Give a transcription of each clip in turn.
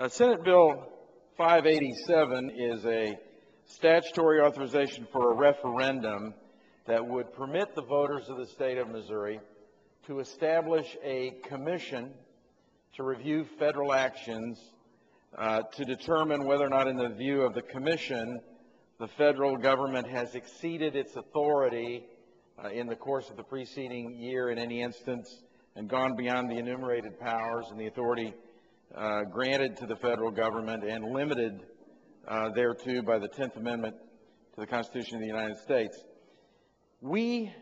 Senate Bill 587 is a statutory authorization for a referendum that would permit the voters of the state of Missouri to establish a commission to review federal actions to determine whether or not, in the view of the commission, the federal government has exceeded its authority in the course of the preceding year in any instance and gone beyond the enumerated powers and the authority granted to the federal government and limited thereto by the 10th Amendment to the Constitution of the United States. We,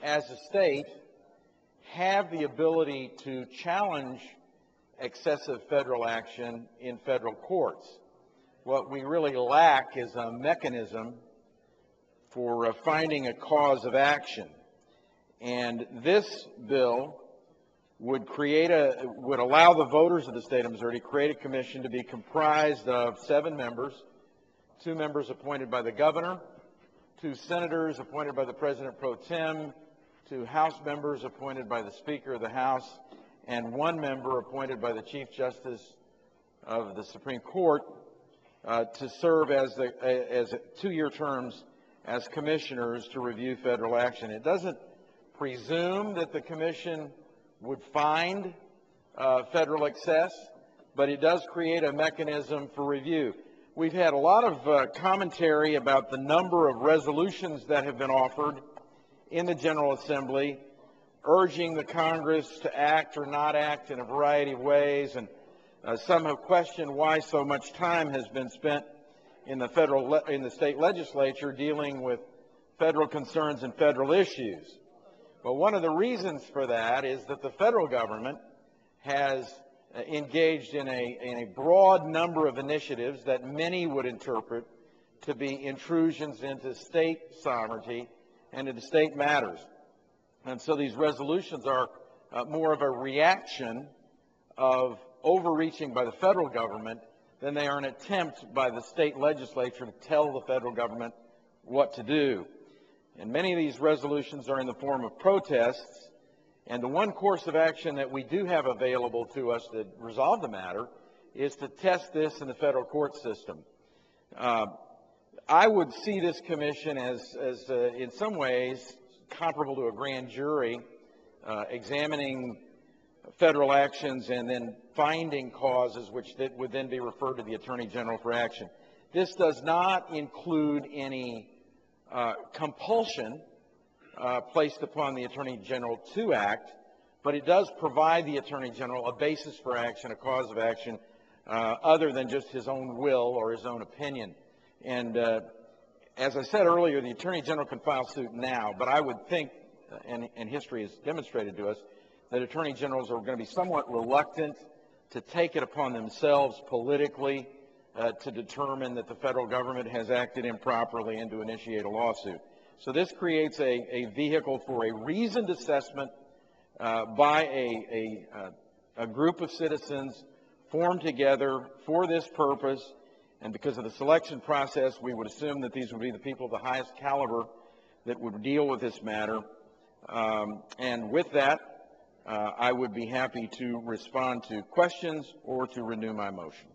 as a state, have the ability to challenge excessive federal action in federal courts. What we really lack is a mechanism for finding a cause of action. And this bill would allow the voters of the state of Missouri to create a commission to be comprised of 7 members, 2 members appointed by the governor, 2 senators appointed by the president pro tem, 2 House members appointed by the Speaker of the House, and 1 member appointed by the Chief Justice of the Supreme Court to serve as 2-year terms as commissioners to review federal action. It doesn't presume that the commission would find federal excess, but it does create a mechanism for review. We've had a lot of commentary about the number of resolutions that have been offered in the General Assembly urging the Congress to act or not act in a variety of ways, and some have questioned why so much time has been spent in the state legislature dealing with federal concerns and federal issues. But one of the reasons for that is that the federal government has engaged in a broad number of initiatives that many would interpret to be intrusions into state sovereignty and into state matters. And so these resolutions are more of a reaction of overreaching by the federal government than they are an attempt by the state legislature to tell the federal government what to do. And many of these resolutions are in the form of protests, and the one course of action that we do have available to us to resolve the matter is to test this in the federal court system. I would see this commission as in some ways comparable to a grand jury examining federal actions and then finding causes which would then be referred to the Attorney General for action. This does not include any compulsion placed upon the Attorney General to act, but it does provide the Attorney General a basis for action, a cause of action, other than just his own will or his own opinion. And as I said earlier, the Attorney General can file suit now, but I would think, and history has demonstrated to us, that Attorney Generals are going to be somewhat reluctant to take it upon themselves politically to determine that the federal government has acted improperly and to initiate a lawsuit. So this creates a vehicle for a reasoned assessment by a group of citizens formed together for this purpose. And because of the selection process, we would assume that these would be the people of the highest caliber that would deal with this matter. And with that, I would be happy to respond to questions or to renew my motion.